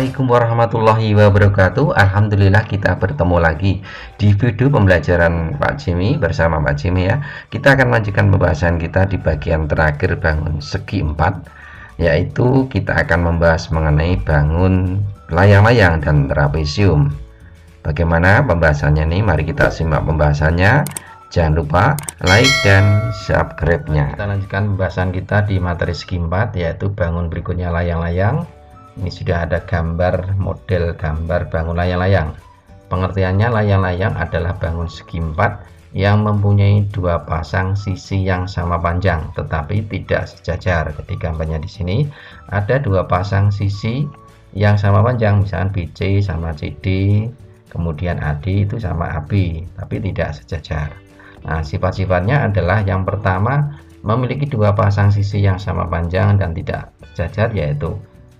Assalamualaikum warahmatullahi wabarakatuh. Alhamdulillah kita bertemu lagi di video pembelajaran Pak Jimmy bersama Pak Jimmy ya. Kita akan melanjutkan pembahasan kita di bagian terakhir bangun segi 4, yaitu kita akan membahas mengenai bangun layang-layang dan trapesium. Bagaimana pembahasannya nih? Mari kita simak pembahasannya. Jangan lupa like dan subscribe-nya. Kita lanjutkan pembahasan kita di materi segi 4, yaitu bangun berikutnya layang-layang. Ini sudah ada gambar, model gambar bangun layang-layang. Pengertiannya, layang-layang adalah bangun segi 4 yang mempunyai dua pasang sisi yang sama panjang tetapi tidak sejajar. Jadi gambarnya di sini ada dua pasang sisi yang sama panjang, misalnya BC sama CD, kemudian AD itu sama AB, tapi tidak sejajar. Nah, sifat-sifatnya adalah yang pertama, memiliki dua pasang sisi yang sama panjang dan tidak sejajar, yaitu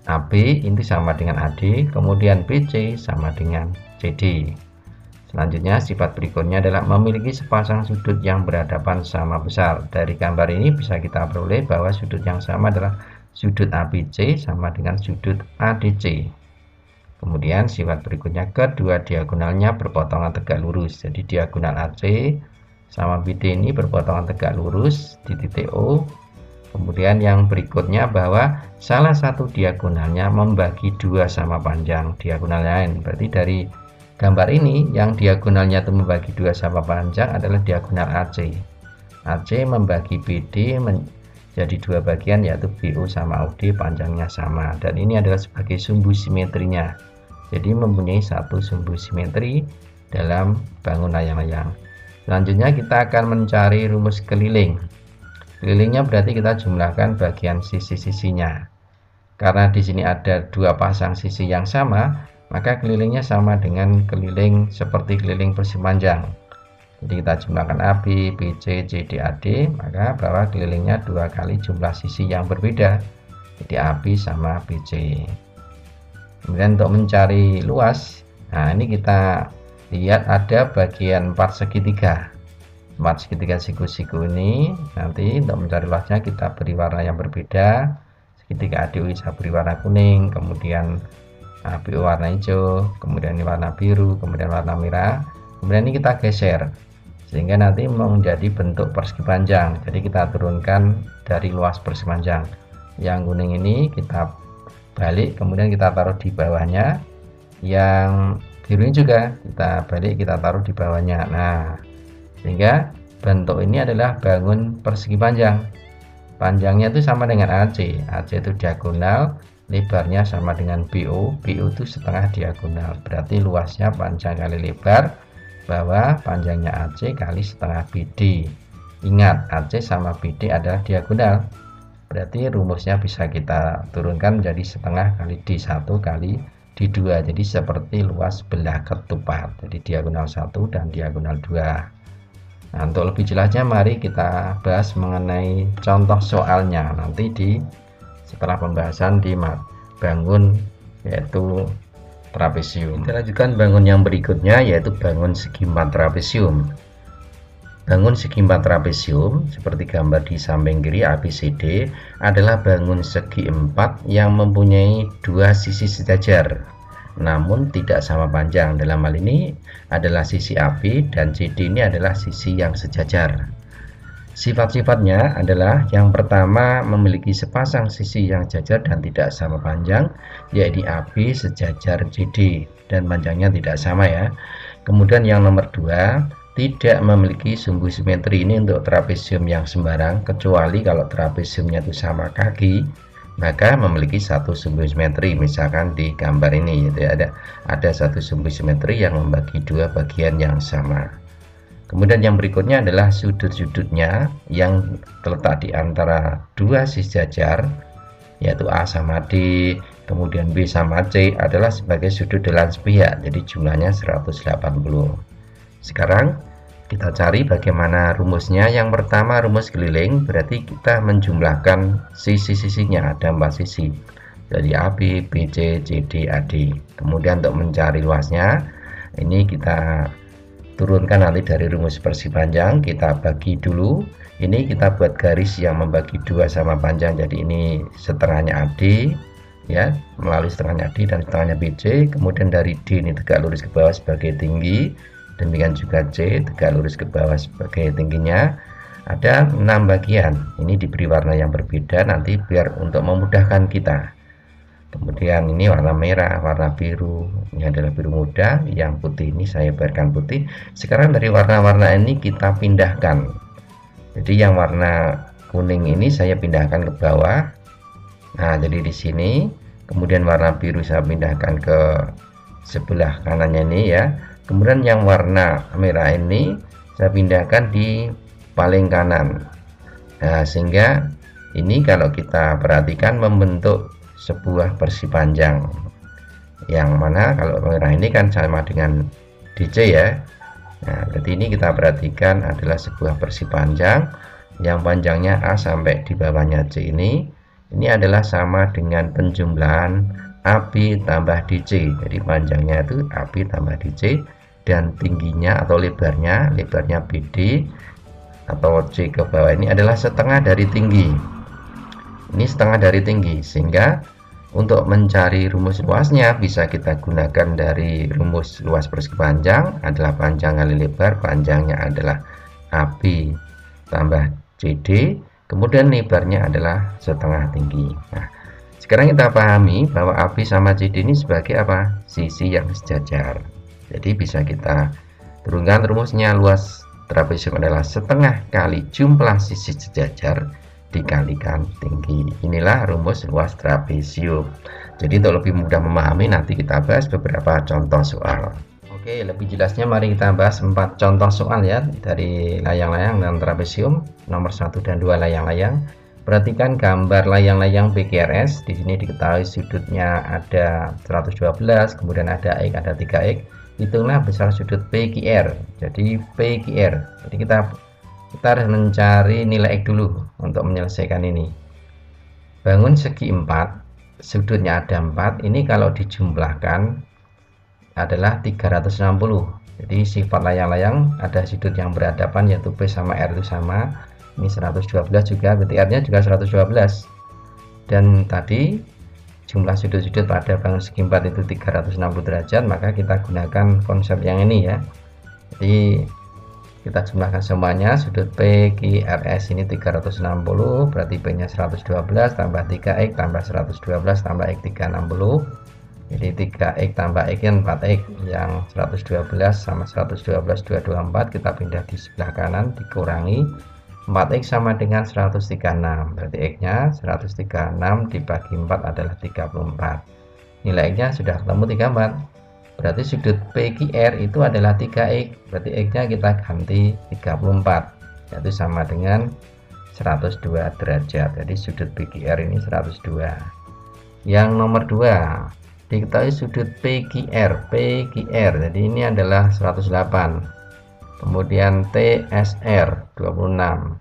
AB itu sama dengan AD, kemudian BC sama dengan CD. Selanjutnya, sifat berikutnya adalah memiliki sepasang sudut yang berhadapan sama besar. Dari gambar ini bisa kita peroleh bahwa sudut yang sama adalah sudut ABC sama dengan sudut ADC. Kemudian sifat berikutnya, kedua diagonalnya berpotongan tegak lurus. Jadi diagonal AC sama BD ini berpotongan tegak lurus di titik O. Kemudian yang berikutnya bahwa salah satu diagonalnya membagi dua sama panjang diagonal lain. Berarti dari gambar ini yang diagonalnya itu membagi dua sama panjang adalah diagonal AC. AC membagi BD menjadi dua bagian, yaitu BO sama OD panjangnya sama. Dan ini adalah sebagai sumbu simetrinya. Jadi mempunyai satu sumbu simetri dalam bangun layang-layang. Selanjutnya kita akan mencari rumus keliling. Kelilingnya berarti kita jumlahkan bagian sisi-sisinya. Karena di sini ada dua pasang sisi yang sama, maka kelilingnya sama dengan keliling seperti keliling persegi panjang. Jadi kita jumlahkan AB, BC, CD, AD, maka bahwa kelilingnya dua kali jumlah sisi yang berbeda. Jadi AB sama BC. Kemudian untuk mencari luas, nah ini kita lihat ada bagian 4 segitiga. 4 segitiga siku-siku ini nanti untuk mencari luasnya kita beri warna yang berbeda. Segitiga ADO bisa beri warna kuning, kemudian BO warna hijau, kemudian ini warna biru, kemudian warna merah. Kemudian ini kita geser sehingga nanti menjadi bentuk persegi panjang. Jadi kita turunkan dari luas persegi panjang. Yang kuning ini kita balik, kemudian kita taruh di bawahnya. Yang biru ini juga kita balik, kita taruh di bawahnya. Nah, sehingga bentuk ini adalah bangun persegi panjang. Panjangnya itu sama dengan AC. AC itu diagonal, lebarnya sama dengan BO. BO itu setengah diagonal. Berarti luasnya panjang kali lebar, bahwa panjangnya AC kali setengah BD. Ingat, AC sama BD adalah diagonal. Berarti rumusnya bisa kita turunkan menjadi setengah kali D1 kali D2. Jadi seperti luas belah ketupat. Jadi diagonal 1 dan diagonal 2. Nah, untuk lebih jelasnya mari kita bahas mengenai contoh soalnya nanti setelah pembahasan di bangun yaitu trapesium. Kita lanjutkan bangun yang berikutnya, yaitu bangun segi 4 trapesium. Bangun segi 4 trapesium seperti gambar di samping kiri ABCD adalah bangun segi 4 yang mempunyai dua sisi sejajar namun tidak sama panjang. Dalam hal ini adalah sisi AB dan CD ini adalah sisi yang sejajar. Sifat-sifatnya adalah yang pertama, memiliki sepasang sisi yang sejajar dan tidak sama panjang, yaitu AB sejajar CD dan panjangnya tidak sama ya. Kemudian yang nomor 2, tidak memiliki sumbu simetri. Ini untuk trapesium yang sembarang, kecuali kalau trapesiumnya itu sama kaki, maka memiliki satu sumbu simetri. Misalkan di gambar ini itu ada satu sumbu simetri yang membagi dua bagian yang sama. Kemudian yang berikutnya adalah sudut-sudutnya yang terletak di antara dua sisi sejajar, yaitu A sama D, kemudian B sama C adalah sebagai sudut dalam sepihak. Jadi jumlahnya 180. Sekarang kita cari bagaimana rumusnya. Yang pertama, rumus keliling berarti kita menjumlahkan sisi-sisinya, ada 4 sisi. Jadi AB, BC, CD, AD. Kemudian untuk mencari luasnya, ini kita turunkan nanti dari rumus persegi panjang, kita bagi dulu. Ini kita buat garis yang membagi dua sama panjang. Jadi ini setengahnya AD, ya, melalui setengahnya D dan setengahnya BC. Kemudian dari D ini tegak lurus ke bawah sebagai tinggi, demikian juga C tegak lurus ke bawah sebagai tingginya. Ada 6 bagian, ini diberi warna yang berbeda nanti biar untuk memudahkan kita. Kemudian ini warna merah, warna biru, ini adalah biru muda, yang putih ini saya biarkan putih. Sekarang dari warna-warna ini kita pindahkan. Jadi yang warna kuning ini saya pindahkan ke bawah. Nah, jadi di sini, kemudian warna biru saya pindahkan ke sebelah kanannya ini ya. Kemudian yang warna merah ini saya pindahkan di paling kanan. Nah, sehingga ini kalau kita perhatikan membentuk sebuah persi panjang, yang mana kalau merah ini kan sama dengan DC ya. Nah, berarti ini kita perhatikan adalah sebuah persi panjang yang panjangnya A sampai di bawahnya C ini adalah sama dengan penjumlahan AB tambah DC. Jadi panjangnya itu AB tambah DC dan tingginya atau lebarnya BD atau C ke bawah ini adalah setengah dari tinggi. Ini setengah dari tinggi, sehingga untuk mencari rumus luasnya bisa kita gunakan dari rumus luas persegi panjang adalah panjang kali lebar, panjangnya adalah AB tambah CD, kemudian lebarnya adalah setengah tinggi. Nah, sekarang kita pahami bahwa AB sama CD ini sebagai apa? Sisi yang sejajar. Jadi bisa kita turunkan rumusnya, luas trapesium adalah setengah kali jumlah sisi sejajar dikalikan tinggi. Inilah rumus luas trapesium. Jadi untuk lebih mudah memahami nanti kita bahas beberapa contoh soal. Oke, lebih jelasnya mari kita bahas 4 contoh soal ya dari layang-layang dan trapesium nomor 1 dan 2 layang-layang. Perhatikan gambar layang-layang PQRS. Di sini diketahui sudutnya ada 112, kemudian ada X, ada 3X. Hitunglah besar sudut PQR. Jadi PQR. Jadi kita harus mencari nilai X dulu untuk menyelesaikan ini. Bangun segi 4, sudutnya ada 4. Ini kalau dijumlahkan adalah 360. Jadi sifat layang-layang ada sudut yang berhadapan yaitu P sama R itu sama. Ini 112 juga, berarti R-nya juga 112. Dan tadi jumlah sudut-sudut pada bangun segi 4 itu 360 derajat, maka kita gunakan konsep yang ini ya. Jadi kita jumlahkan semuanya, sudut PQRS ini 360, berarti P nya 112 tambah 3X tambah 112 tambah X 360. Jadi 3X tambah X nya 4X, yang 112 sama 112 224 kita pindah di sebelah kanan, dikurangi 4X sama dengan 136, berarti X nya 136 dibagi 4 adalah 34. Nilai X nya sudah ketemu 34, berarti sudut PQR itu adalah 3X, berarti X nya kita ganti 34, yaitu sama dengan 102 derajat. Jadi sudut PQR ini 102. Yang nomor 2, diketahui sudut PQR, jadi ini adalah 108. Kemudian TSR 26.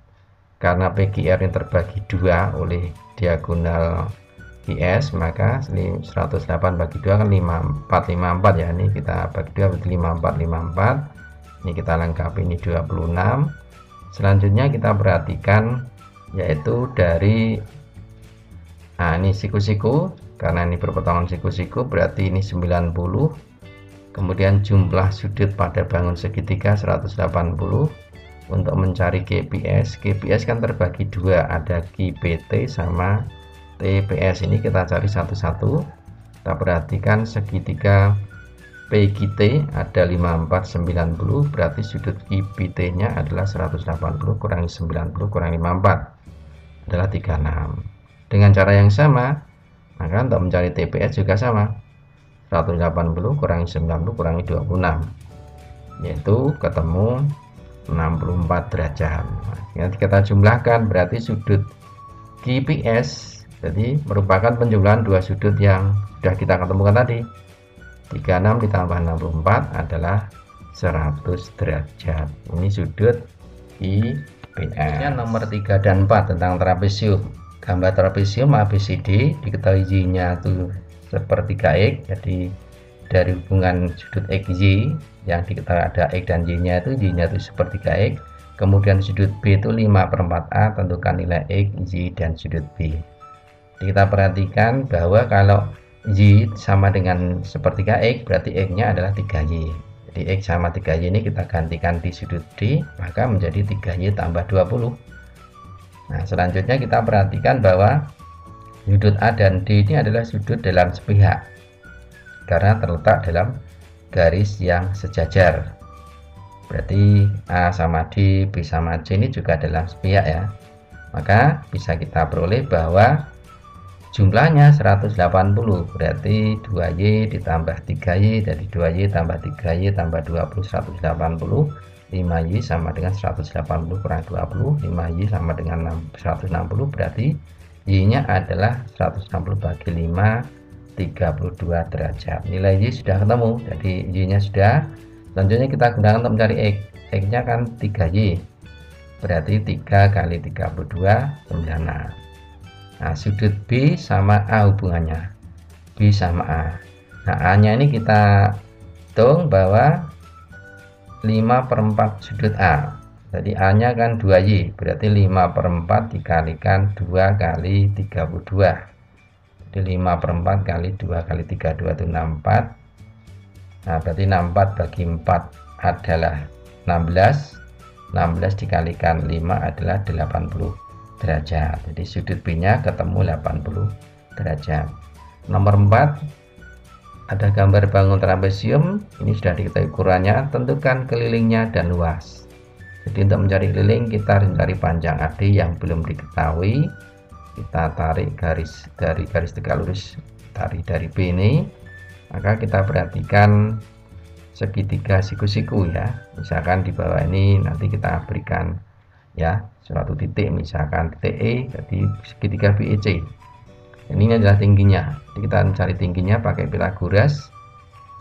Karena PQR ini terbagi 2 oleh diagonal QS, maka 108 bagi 2 kan 5454 ya. Ini kita bagi 2 berarti 5454. Ini kita lengkapi, ini 26. Selanjutnya kita perhatikan yaitu dari ini siku-siku, karena ini perpotongan siku-siku berarti ini 90. Kemudian jumlah sudut pada bangun segitiga 180. Untuk mencari GPS kan terbagi 2, ada QPT sama TPS. Ini kita cari satu-satu. Kita perhatikan segitiga PQT ada 5490, berarti sudut QPT nya adalah 180 kurangi 90 kurangi 54 adalah 36. Dengan cara yang sama, maka untuk mencari TPS juga sama, 180 kurangi 90 kurangi 26, yaitu ketemu 64 derajat. Nah, kita jumlahkan berarti sudut QPS jadi merupakan penjumlahan 2 sudut yang sudah kita ketemukan tadi. 36 ditambah 64 adalah 100 derajat. Ini sudut QPS. Nomor 3 dan 4 tentang trapesium. Gambar trapesium ABCD diketahui Y-nya itu seperti X, jadi dari hubungan sudut XY yang diketahui ada X dan Y-nya itu seperti X. Kemudian sudut B itu 5/4A, tentukan nilai X, Y, dan sudut B. Kita perhatikan bahwa kalau Y sama dengan sepertiga X, berarti X-nya adalah 3Y. Jadi X sama 3Y ini kita gantikan di sudut D, maka menjadi 3Y tambah 20. Nah, selanjutnya kita perhatikan bahwa sudut A dan D ini adalah sudut dalam sepihak, karena terletak dalam garis yang sejajar. Berarti A sama D, B sama C ini juga dalam sepihak ya. Maka bisa kita peroleh bahwa jumlahnya 180, berarti 2Y ditambah 3Y, dari 2Y tambah 3Y tambah 20, 180, 5Y sama dengan 180 kurang 20, 5Y sama dengan 160, berarti Y nya adalah 160 bagi 5, 32 derajat. Nilai Y sudah ketemu, jadi Y nya sudah. Selanjutnya kita gunakan untuk mencari X. X nya kan 3Y, berarti 3 kali 32, 96. Nah, sudut B sama A hubungannya, B sama A. Nah, A nya ini kita hitung bahwa 5/4 sudut A. Jadi A nya kan 2Y, berarti 5/4 dikalikan 2 kali 32. Jadi 5/4 kali 2 kali 32 itu 64. Nah, berarti 64 bagi 4 adalah 16. 16 dikalikan 5 adalah 80 derajat. Jadi sudut B nya ketemu 80 derajat. Nomor 4, ada gambar bangun trapesium. Ini sudah diketahui ukurannya, tentukan kelilingnya dan luas. Jadi untuk mencari keliling kita harus mencari panjang AD yang belum diketahui. Kita tarik garis dari garis tegak lurus, tarik dari B ini, maka kita perhatikan segitiga siku-siku ya. Misalkan di bawah ini nanti kita berikan ya suatu titik, misalkan titik E, jadi segitiga BEC. Ini adalah tingginya. Jadi kita mencari tingginya pakai Pythagoras.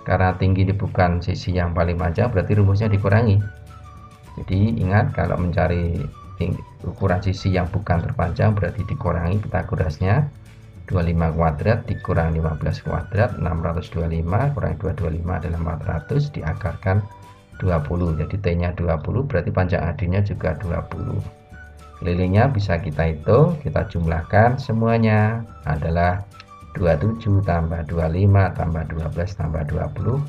Karena tinggi ini bukan sisi yang paling panjang, berarti rumusnya dikurangi. Jadi ingat, kalau mencari ukuran sisi yang bukan terpanjang berarti dikurangi Pythagorasnya. 25 kuadrat dikurang 15 kuadrat, 625 kurang 225 adalah 400, diakarkan 20. Jadi T nya 20, berarti panjang AD nya juga 20. Kelilingnya bisa kita hitung, kita jumlahkan, semuanya adalah 27 tambah 25 tambah 12 tambah 20,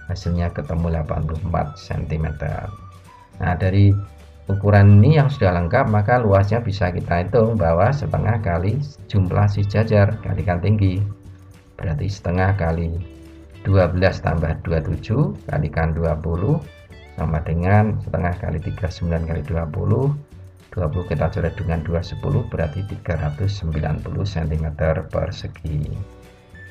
hasilnya ketemu 84 cm. Nah, dari ukuran ini yang sudah lengkap, maka luasnya bisa kita hitung bahwa setengah kali jumlah sejajar kalikan tinggi, berarti setengah kali 12 tambah 27 kalikan 20 sama dengan setengah kali 39 kali 20 kita coret dengan 210, berarti 390 cm persegi.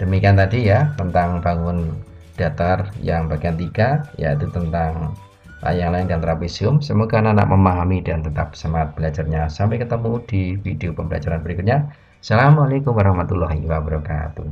Demikian tadi ya tentang bangun datar yang bagian 3, yaitu tentang layang-layang dan trapesium. Semoga anak-anak memahami dan tetap semangat belajarnya. Sampai ketemu di video pembelajaran berikutnya. Assalamualaikum warahmatullahi wabarakatuh.